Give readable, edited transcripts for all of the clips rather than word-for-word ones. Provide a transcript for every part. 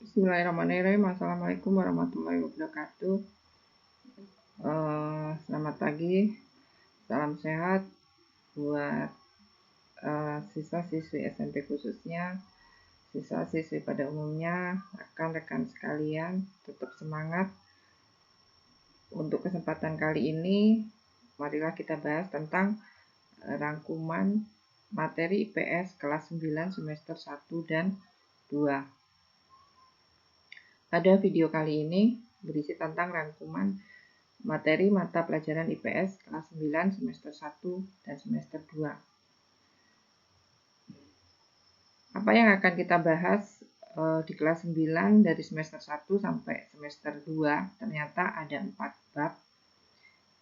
Bismillahirrahmanirrahim. Assalamualaikum warahmatullahi wabarakatuh. Selamat pagi, salam sehat buat siswa-siswi SMP khususnya, siswa-siswi pada umumnya, rekan-rekan sekalian, tetap semangat. Untuk kesempatan kali ini, marilah kita bahas tentang rangkuman materi IPS kelas 9 semester 1 dan 2. Pada video kali ini berisi tentang rangkuman materi mata pelajaran IPS kelas 9 semester 1 dan semester 2. Apa yang akan kita bahas di kelas 9 dari semester 1 sampai semester 2 ternyata ada 4 bab,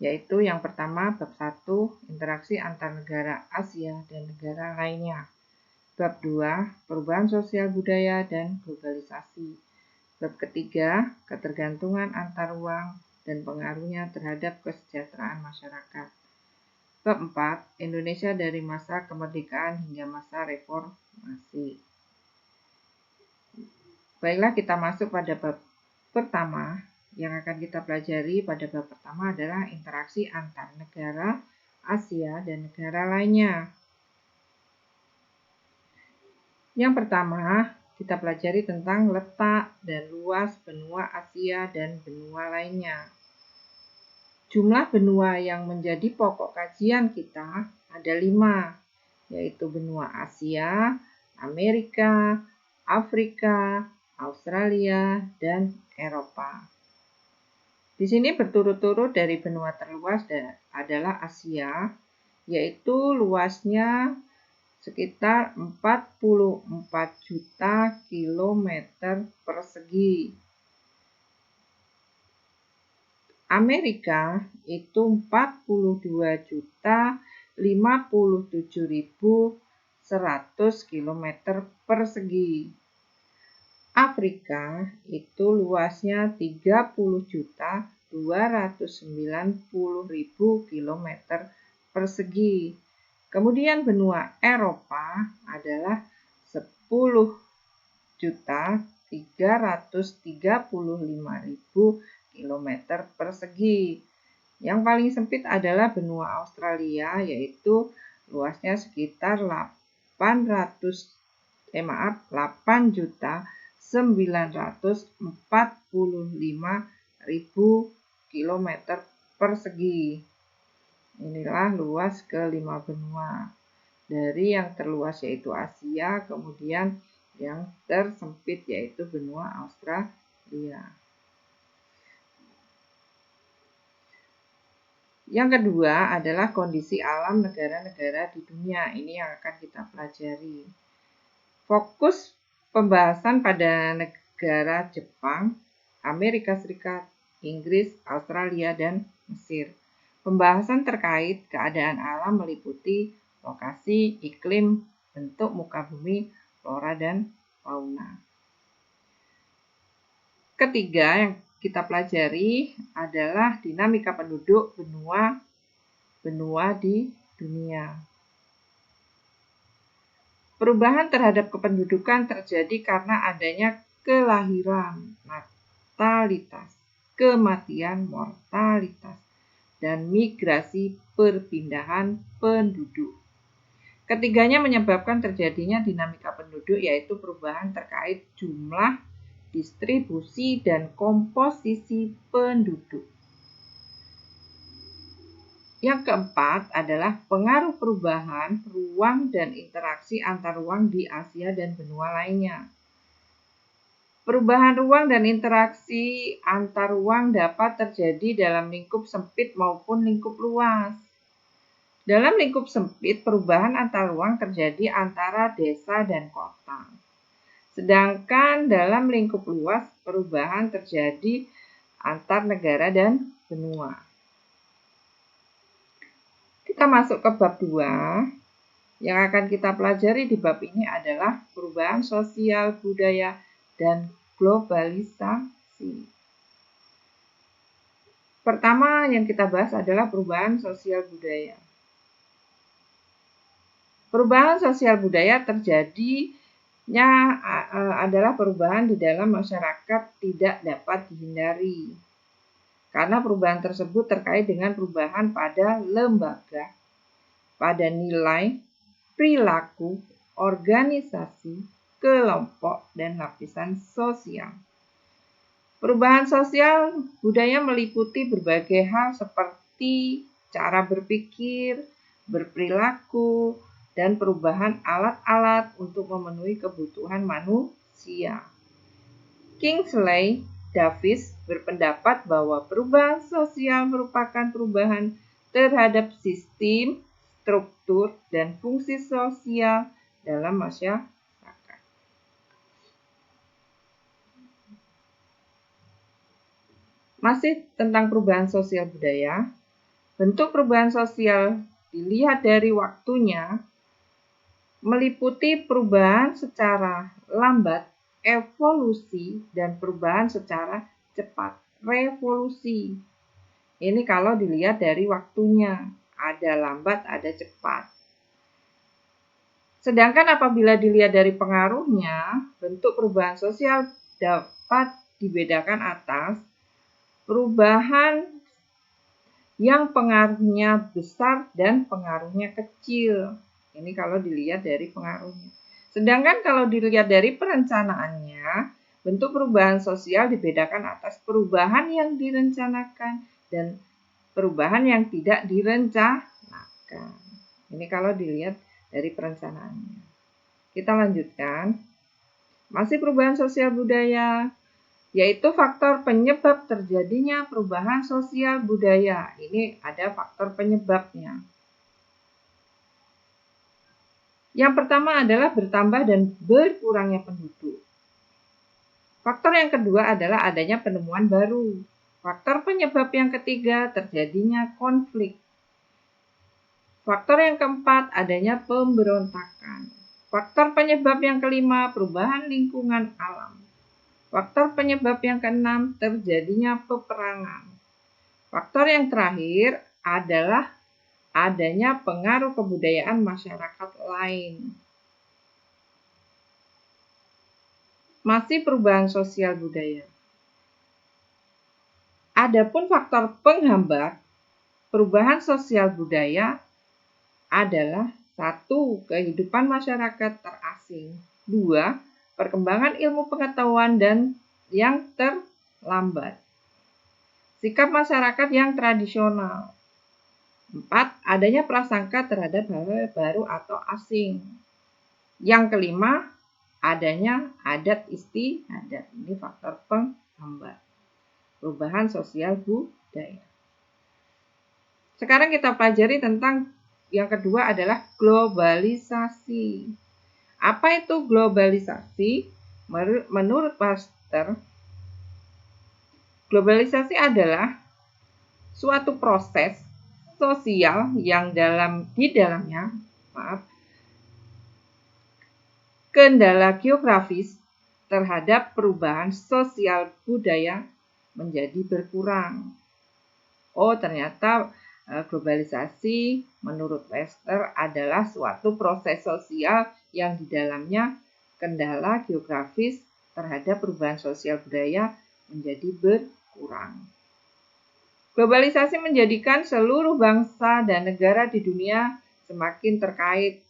yaitu yang pertama bab 1 interaksi antar negara Asia dan negara lainnya. Bab 2 perubahan sosial budaya dan globalisasi. Bab ketiga ketergantungan antar uang dan pengaruhnya terhadap kesejahteraan masyarakat. Bab 4 Indonesia dari masa kemerdekaan hingga masa reformasi. Baiklah, kita masuk pada bab pertama. Yang akan kita pelajari pada bab pertama adalah interaksi antar negara Asia dan negara lainnya. Yang pertama, kita pelajari tentang letak dan luas benua Asia dan benua lainnya. Jumlah benua yang menjadi pokok kajian kita ada 5, yaitu benua Asia, Amerika, Afrika, Australia, dan Eropa. Di sini berturut-turut dari benua terluas adalah Asia, yaitu luasnya sekitar 44 juta kilometer persegi. Amerika itu 42.057.100 kilometer persegi. Afrika itu luasnya 30.290.000 kilometer persegi. Kemudian benua Eropa adalah 10.335.000 kilometer persegi. Yang paling sempit adalah benua Australia, yaitu luasnya sekitar 8.945.000 kilometer persegi. Inilah luas ke-5 benua. Dari yang terluas yaitu Asia, kemudian yang tersempit yaitu benua Australia. Yang kedua adalah kondisi alam negara-negara di dunia. Ini yang akan kita pelajari. Fokus pembahasan pada negara Jepang, Amerika Serikat, Inggris, Australia, dan Mesir. Pembahasan terkait keadaan alam meliputi lokasi, iklim, bentuk muka bumi, flora, dan fauna. Ketiga yang kita pelajari adalah dinamika penduduk benua di dunia. Perubahan terhadap kependudukan terjadi karena adanya kelahiran, natalitas, kematian, mortalitas, dan migrasi perpindahan penduduk. Ketiganya menyebabkan terjadinya dinamika penduduk, yaitu perubahan terkait jumlah, distribusi, dan komposisi penduduk. Yang keempat adalah pengaruh perubahan ruang dan interaksi antar ruang di Asia dan benua lainnya. Perubahan ruang dan interaksi antar ruang dapat terjadi dalam lingkup sempit maupun lingkup luas. Dalam lingkup sempit, perubahan antar ruang terjadi antara desa dan kota. Sedangkan dalam lingkup luas, perubahan terjadi antar negara dan benua. Kita masuk ke bab 2. Yang akan kita pelajari di bab ini adalah perubahan sosial budaya dan globalisasi. Pertama yang kita bahas adalah perubahan sosial budaya. Perubahan sosial budaya terjadi adalah perubahan di dalam masyarakat tidak dapat dihindari. Karena perubahan tersebut terkait dengan perubahan pada lembaga, pada nilai, perilaku, organisasi, kelompok, dan lapisan sosial. Perubahan sosial budaya meliputi berbagai hal seperti cara berpikir, berperilaku, dan perubahan alat-alat untuk memenuhi kebutuhan manusia. Kingsley Davis berpendapat bahwa perubahan sosial merupakan perubahan terhadap sistem, struktur, dan fungsi sosial dalam masyarakat. Masih tentang perubahan sosial budaya, bentuk perubahan sosial dilihat dari waktunya meliputi perubahan secara lambat, evolusi, dan perubahan secara cepat, revolusi. Ini kalau dilihat dari waktunya, ada lambat, ada cepat. Sedangkan apabila dilihat dari pengaruhnya, bentuk perubahan sosial dapat dibedakan atas perubahan yang pengaruhnya besar dan pengaruhnya kecil. Ini kalau dilihat dari pengaruhnya. Sedangkan kalau dilihat dari perencanaannya, bentuk perubahan sosial dibedakan atas perubahan yang direncanakan dan perubahan yang tidak direncanakan. Ini kalau dilihat dari perencanaannya. Kita lanjutkan. Masih perubahan sosial budaya, yaitu faktor penyebab terjadinya perubahan sosial budaya. Ini ada faktor penyebabnya. Yang pertama adalah bertambah dan berkurangnya penduduk. Faktor yang kedua adalah adanya penemuan baru. Faktor penyebab yang ketiga terjadinya konflik. Faktor yang keempat adanya pemberontakan. Faktor penyebab yang kelima perubahan lingkungan alam. Faktor penyebab yang keenam terjadinya peperangan. Faktor yang terakhir adalah adanya pengaruh kebudayaan masyarakat lain. Masih perubahan sosial budaya. Adapun faktor penghambat perubahan sosial budaya adalah 1. Kehidupan masyarakat terasing. 2. Perkembangan ilmu pengetahuan dan yang terlambat. Sikap masyarakat yang tradisional. 4. Adanya prasangka terhadap hal baru atau asing. Yang kelima, adanya adat istiadat. Ini faktor penghambat perubahan sosial budaya. Sekarang kita pelajari tentang yang kedua adalah globalisasi. Apa itu globalisasi? Menurut Pasteur, globalisasi adalah suatu proses sosial yang di dalamnya kendala geografis terhadap perubahan sosial budaya menjadi berkurang. Oh, ternyata globalisasi menurut Pasteur adalah suatu proses sosial yang di dalamnya kendala geografis terhadap perubahan sosial budaya menjadi berkurang. Globalisasi menjadikan seluruh bangsa dan negara di dunia semakin terkait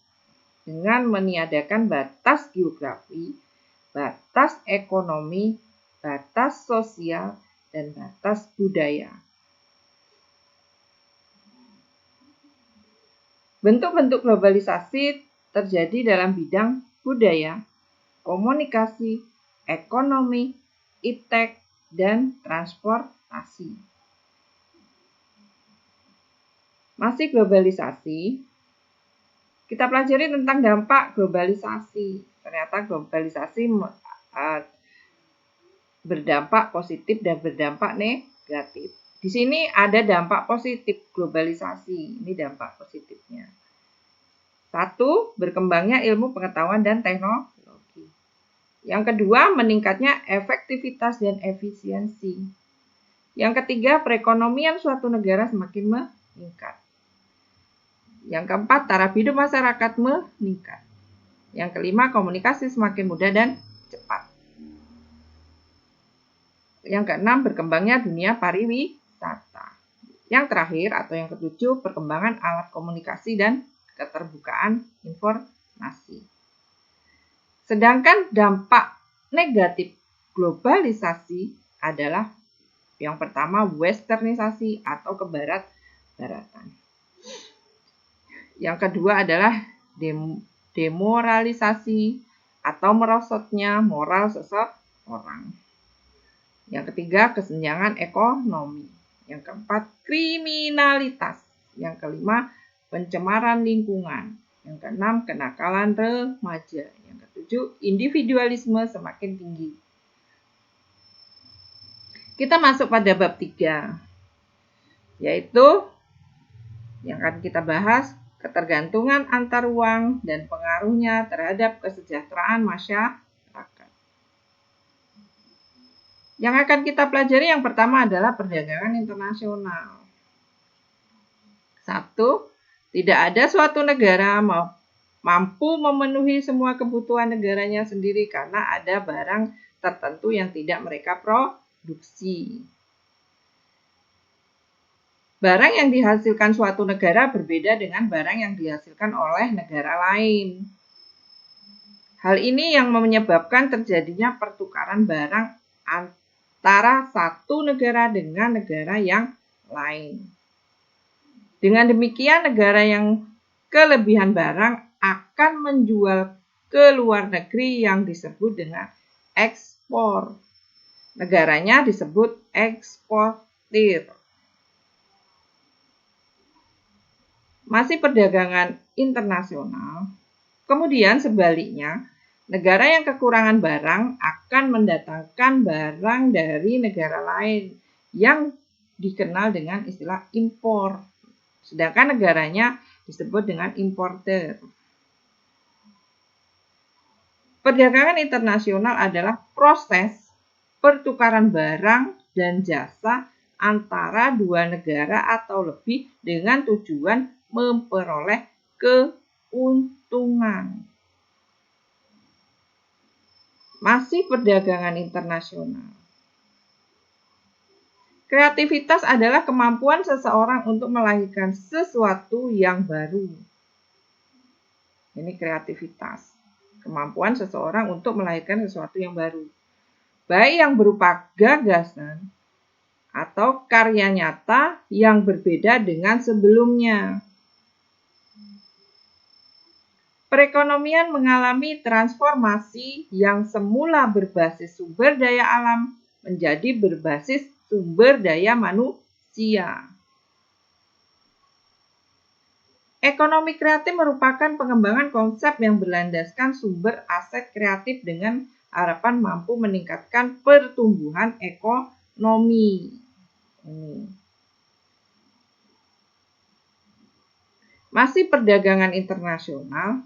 dengan meniadakan batas geografi, batas ekonomi, batas sosial, dan batas budaya. Bentuk-bentuk globalisasi terjadi dalam bidang budaya, komunikasi, ekonomi, iptek, dan transportasi. Masih globalisasi, kita pelajari tentang dampak globalisasi. Ternyata globalisasi berdampak positif dan berdampak negatif. Di sini ada dampak positif globalisasi. Ini dampak positifnya. 1. Berkembangnya ilmu pengetahuan dan teknologi. Yang kedua, meningkatnya efektivitas dan efisiensi. Yang ketiga, perekonomian suatu negara semakin meningkat. Yang keempat, taraf hidup masyarakat meningkat. Yang kelima, komunikasi semakin mudah dan cepat. Yang keenam, berkembangnya dunia pariwisata. Yang terakhir atau yang ketujuh, perkembangan alat komunikasi dan keterbukaan informasi. Sedangkan dampak negatif globalisasi adalah yang pertama, westernisasi atau kebarat-baratan. Yang kedua adalah demoralisasi atau merosotnya moral seseorang. Yang ketiga, kesenjangan ekonomi. Yang keempat, kriminalitas. Yang kelima, pencemaran lingkungan. Yang keenam, kenakalan remaja. Yang ketujuh, individualisme semakin tinggi. Kita masuk pada bab 3, yaitu yang akan kita bahas, ketergantungan antar uang dan pengaruhnya terhadap kesejahteraan masyarakat. Yang akan kita pelajari yang pertama adalah perdagangan internasional. 1. Tidak ada suatu negara mampu memenuhi semua kebutuhan negaranya sendiri karena ada barang tertentu yang tidak mereka produksi. Barang yang dihasilkan suatu negara berbeda dengan barang yang dihasilkan oleh negara lain. Hal ini yang menyebabkan terjadinya pertukaran barang antara satu negara dengan negara yang lain. Dengan demikian, negara yang kelebihan barang akan menjual ke luar negeri yang disebut dengan ekspor. Negaranya disebut eksportir. Masih perdagangan internasional. Kemudian sebaliknya, negara yang kekurangan barang akan mendatangkan barang dari negara lain yang dikenal dengan istilah impor. Sedangkan negaranya disebut dengan importer. Perdagangan internasional adalah proses pertukaran barang dan jasa antara dua negara atau lebih dengan tujuan memperoleh keuntungan. Masih perdagangan internasional. Kreativitas adalah kemampuan seseorang untuk melahirkan sesuatu yang baru. Ini kreativitas. Kemampuan seseorang untuk melahirkan sesuatu yang baru. Baik yang berupa gagasan atau karya nyata yang berbeda dengan sebelumnya. Perekonomian mengalami transformasi yang semula berbasis sumber daya alam menjadi berbasis sumber daya manusia. Ekonomi kreatif merupakan pengembangan konsep yang berlandaskan sumber aset kreatif dengan harapan mampu meningkatkan pertumbuhan ekonomi. Masih perdagangan internasional.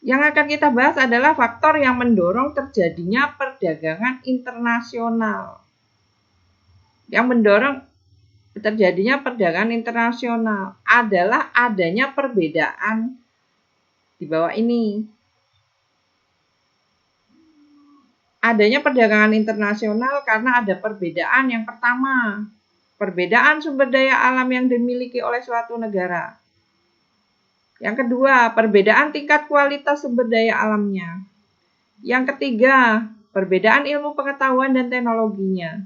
Yang akan kita bahas adalah faktor yang mendorong terjadinya perdagangan internasional. Yang mendorong terjadinya perdagangan internasional adalah adanya perbedaan di bawah ini. Adanya perdagangan internasional karena ada perbedaan yang pertama, perbedaan sumber daya alam yang dimiliki oleh suatu negara. Yang kedua, perbedaan tingkat kualitas sumber daya alamnya. Yang ketiga, perbedaan ilmu pengetahuan dan teknologinya.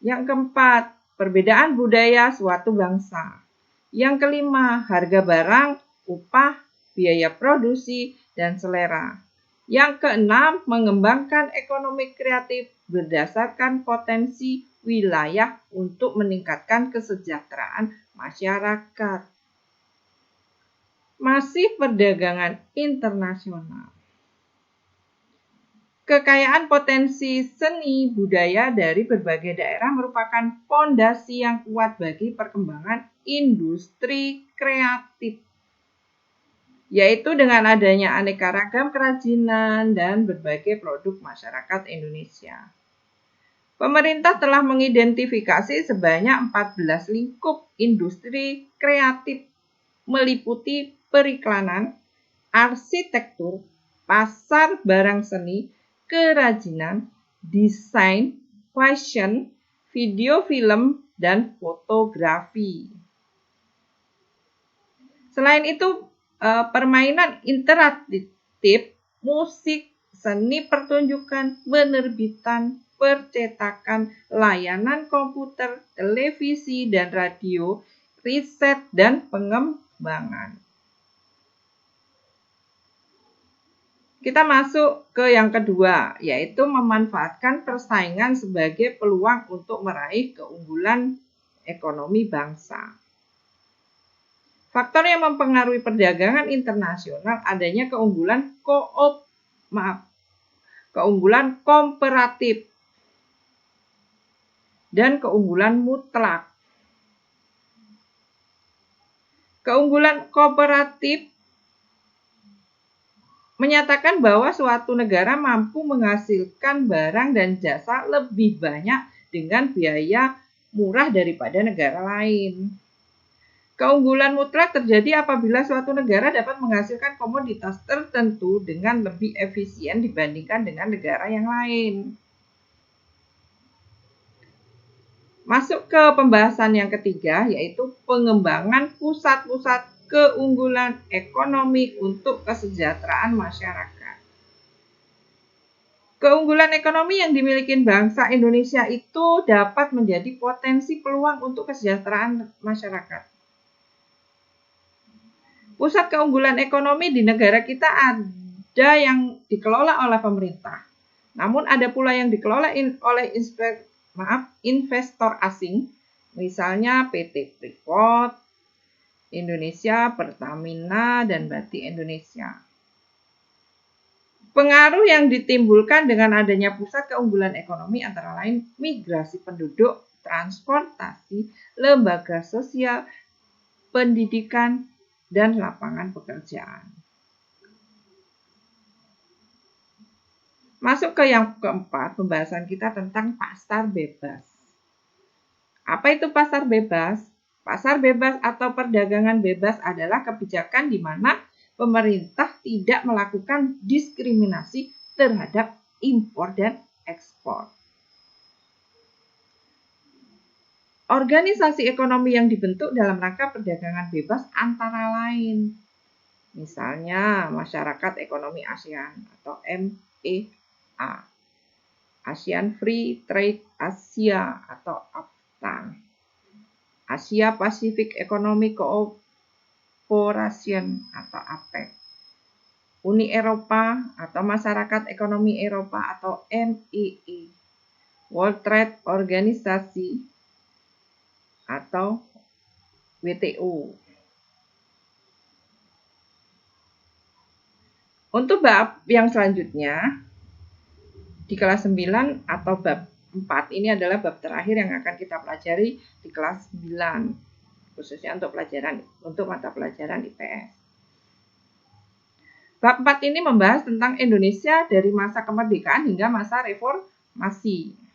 Yang keempat, perbedaan budaya suatu bangsa. Yang kelima, harga barang, upah, biaya produksi, dan selera. Yang keenam, mengembangkan ekonomi kreatif berdasarkan potensi wilayah untuk meningkatkan kesejahteraan masyarakat. Masih perdagangan internasional. Kekayaan potensi seni budaya dari berbagai daerah merupakan fondasi yang kuat bagi perkembangan industri kreatif, yaitu dengan adanya aneka ragam kerajinan dan berbagai produk masyarakat Indonesia. Pemerintah telah mengidentifikasi sebanyak 14 lingkup industri kreatif meliputi periklanan, arsitektur, pasar barang seni, kerajinan, desain, fashion, video film, dan fotografi. Selain itu, permainan interaktif, musik, seni pertunjukan, penerbitan, percetakan, layanan komputer, televisi, dan radio, riset, dan pengembangan. Kita masuk ke yang kedua, yaitu memanfaatkan persaingan sebagai peluang untuk meraih keunggulan ekonomi bangsa. Faktor yang mempengaruhi perdagangan internasional adanya keunggulan komparatif dan keunggulan mutlak. Keunggulan komparatif menyatakan bahwa suatu negara mampu menghasilkan barang dan jasa lebih banyak dengan biaya murah daripada negara lain. Keunggulan mutlak terjadi apabila suatu negara dapat menghasilkan komoditas tertentu dengan lebih efisien dibandingkan dengan negara yang lain. Masuk ke pembahasan yang ketiga, yaitu pengembangan pusat-pusat keunggulan ekonomi untuk kesejahteraan masyarakat. Keunggulan ekonomi yang dimiliki bangsa Indonesia itu dapat menjadi potensi peluang untuk kesejahteraan masyarakat. Pusat keunggulan ekonomi di negara kita ada yang dikelola oleh pemerintah. Namun ada pula yang dikelola oleh investor asing, misalnya PT Freeport Indonesia, Pertamina, dan Bati Indonesia. Pengaruh yang ditimbulkan dengan adanya pusat keunggulan ekonomi antara lain migrasi penduduk, transportasi, lembaga sosial, pendidikan, dan lapangan pekerjaan. Masuk ke yang keempat, pembahasan kita tentang pasar bebas. Apa itu pasar bebas? Pasar bebas atau perdagangan bebas adalah kebijakan di mana pemerintah tidak melakukan diskriminasi terhadap impor dan ekspor. Organisasi ekonomi yang dibentuk dalam rangka perdagangan bebas antara lain, misalnya Masyarakat Ekonomi ASEAN atau MEA, ASEAN Free Trade Asia atau AFTA, Asia Pacific Economic Cooperation atau APEC, Uni Eropa atau Masyarakat Ekonomi Eropa atau MEE, World Trade Organization atau WTO. Untuk bab yang selanjutnya di kelas 9 atau bab 4 ini adalah bab terakhir yang akan kita pelajari di kelas 9, khususnya untuk mata pelajaran IPS. Bab 4 ini membahas tentang Indonesia dari masa kemerdekaan hingga masa reformasi.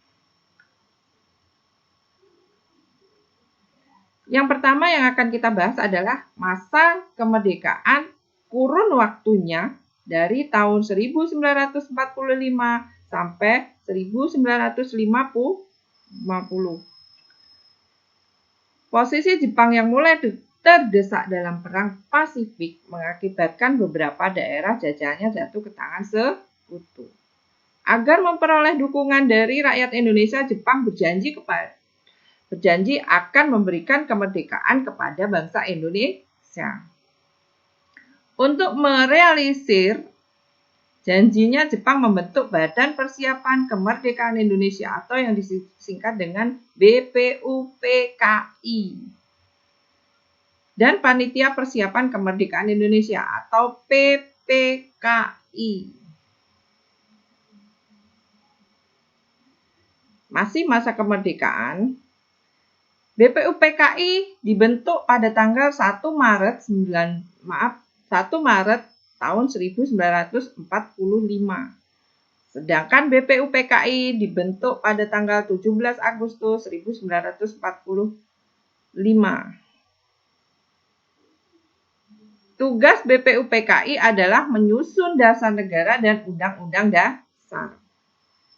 Yang pertama yang akan kita bahas adalah masa kemerdekaan, kurun waktunya dari tahun 1945 sampai 1950. Posisi Jepang yang mulai terdesak dalam Perang Pasifik mengakibatkan beberapa daerah jajahannya jatuh ke tangan sekutu. Agar memperoleh dukungan dari rakyat Indonesia, Jepang berjanji akan memberikan kemerdekaan kepada bangsa Indonesia. Untuk merealisir janjinya, Jepang membentuk Badan Persiapan Kemerdekaan Indonesia atau yang disingkat dengan BPUPKI dan Panitia Persiapan Kemerdekaan Indonesia atau PPKI. Masih masa kemerdekaan, BPUPKI dibentuk pada tanggal 1 Maret tahun 1945. Sedangkan BPUPKI dibentuk pada tanggal 17 Agustus 1945. Tugas BPUPKI adalah menyusun dasar negara dan undang-undang dasar.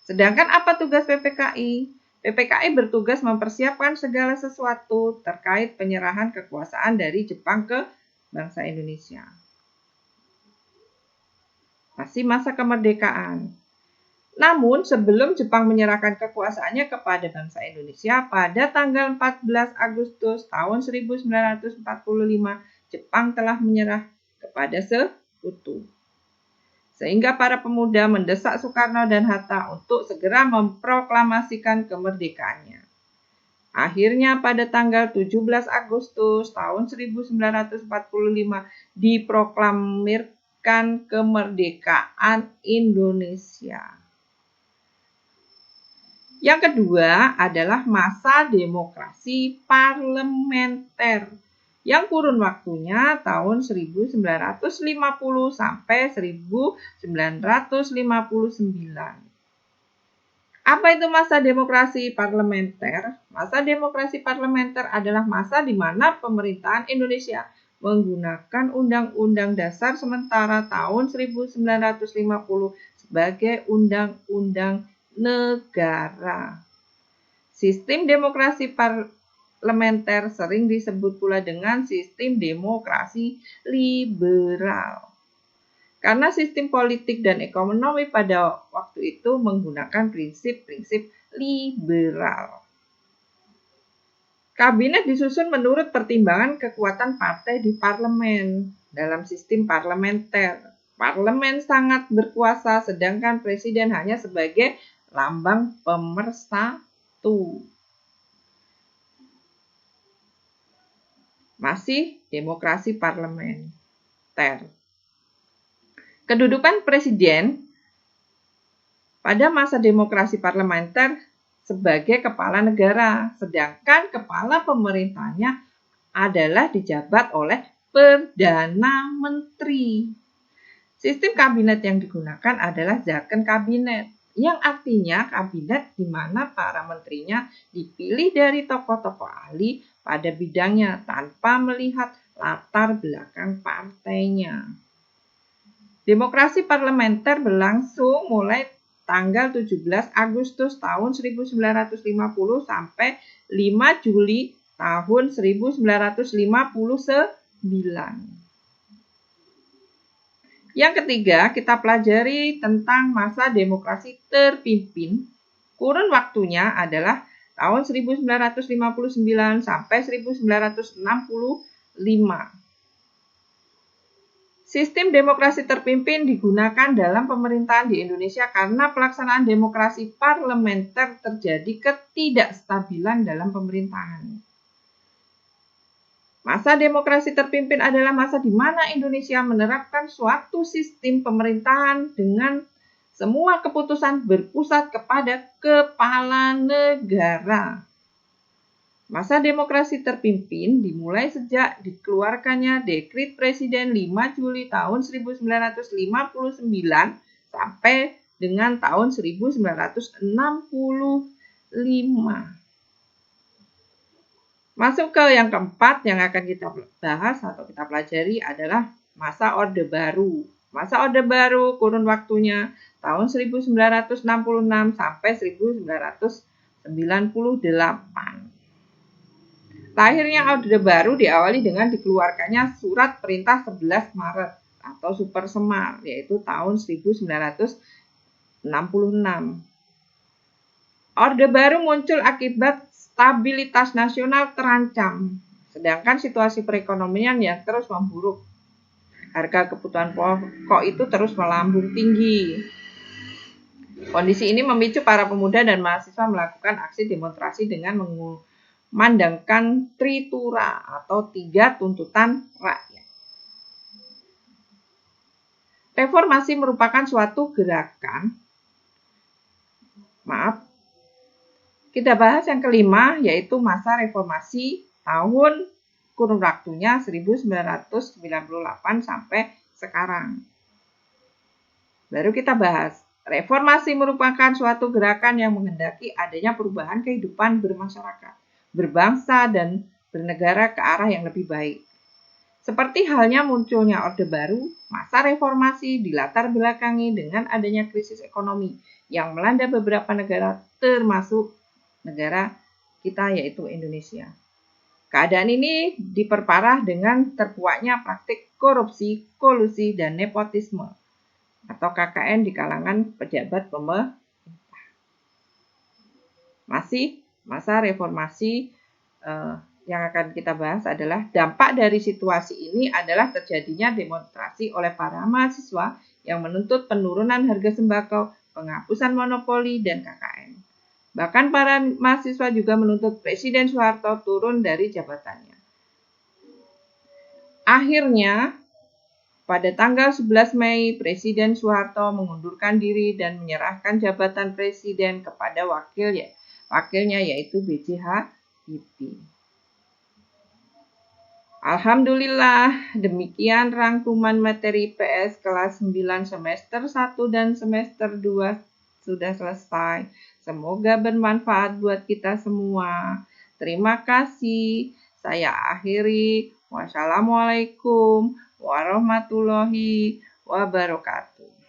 Sedangkan apa tugas PPKI? PPKI bertugas mempersiapkan segala sesuatu terkait penyerahan kekuasaan dari Jepang ke bangsa Indonesia. Masih masa kemerdekaan. Namun, sebelum Jepang menyerahkan kekuasaannya kepada bangsa Indonesia pada tanggal 14 Agustus tahun 1945, Jepang telah menyerah kepada Sekutu. Sehingga para pemuda mendesak Soekarno dan Hatta untuk segera memproklamasikan kemerdekaannya. Akhirnya pada tanggal 17 Agustus tahun 1945 diproklamirkan kemerdekaan Indonesia. Yang kedua adalah masa demokrasi parlementer yang kurun waktunya tahun 1950 sampai 1959. Apa itu masa demokrasi parlementer? Masa demokrasi parlementer adalah masa di mana pemerintahan Indonesia menggunakan Undang-Undang Dasar sementara tahun 1950 sebagai undang-undang negara. Sistem demokrasi parlementer sering disebut pula dengan sistem demokrasi liberal. Karena sistem politik dan ekonomi pada waktu itu menggunakan prinsip-prinsip liberal. Kabinet disusun menurut pertimbangan kekuatan partai di parlemen dalam sistem parlementer. Parlemen sangat berkuasa sedangkan presiden hanya sebagai lambang pemersatu. Masih demokrasi parlementer. Kedudukan presiden pada masa demokrasi parlementer sebagai kepala negara, sedangkan kepala pemerintahnya adalah dijabat oleh Perdana Menteri. Sistem kabinet yang digunakan adalah zakon kabinet, yang artinya kabinet di mana para menterinya dipilih dari tokoh-tokoh ahli pada bidangnya tanpa melihat latar belakang partainya. Demokrasi parlementer berlangsung mulai tanggal 17 Agustus tahun 1950 sampai 5 Juli tahun 1959. Yang ketiga, kita pelajari tentang masa demokrasi terpimpin. Kurun waktunya adalah tahun 1959 sampai 1965. Sistem demokrasi terpimpin digunakan dalam pemerintahan di Indonesia karena pelaksanaan demokrasi parlementer terjadi ketidakstabilan dalam pemerintahan. Masa demokrasi terpimpin adalah masa di mana Indonesia menerapkan suatu sistem pemerintahan dengan semua keputusan berpusat kepada kepala negara. Masa demokrasi terpimpin dimulai sejak dikeluarkannya Dekrit Presiden 5 Juli tahun 1959 sampai dengan tahun 1965. Masuk ke yang keempat yang akan kita bahas atau kita pelajari adalah masa Orde Baru. Masa Orde Baru kurun waktunya tahun 1966 sampai 1998. Lahirnya Orde Baru diawali dengan dikeluarkannya Surat Perintah 11 Maret atau Super Semar, yaitu tahun 1966. Orde Baru muncul akibat stabilitas nasional terancam, sedangkan situasi perekonomian yang terus memburuk. Harga kebutuhan pokok itu terus melambung tinggi. Kondisi ini memicu para pemuda dan mahasiswa melakukan aksi demonstrasi dengan memandangkan Tritura atau 3 tuntutan rakyat. Reformasi merupakan suatu gerakan. Kita bahas yang kelima yaitu masa reformasi tahun kurun waktunya 1998 sampai sekarang. Baru kita bahas. Reformasi merupakan suatu gerakan yang menghendaki adanya perubahan kehidupan bermasyarakat, berbangsa dan bernegara ke arah yang lebih baik. Seperti halnya munculnya Orde Baru, masa reformasi dilatar belakangi dengan adanya krisis ekonomi yang melanda beberapa negara termasuk negara kita yaitu Indonesia. Keadaan ini diperparah dengan terkuaknya praktik korupsi, kolusi, dan nepotisme atau KKN di kalangan pejabat pemerintah. Masih masa reformasi yang akan kita bahas adalah dampak dari situasi ini adalah terjadinya demonstrasi oleh para mahasiswa yang menuntut penurunan harga sembako, penghapusan monopoli, dan KKN. Bahkan para mahasiswa juga menuntut Presiden Soeharto turun dari jabatannya. Akhirnya, pada tanggal 11 Mei, Presiden Soeharto mengundurkan diri dan menyerahkan jabatan presiden kepada wakilnya yaitu B.J. Habibie. Alhamdulillah, demikian rangkuman materi PS kelas 9 semester 1 dan semester 2 sudah selesai. Semoga bermanfaat buat kita semua. Terima kasih. Saya akhiri. Wassalamualaikum warahmatullahi wabarakatuh.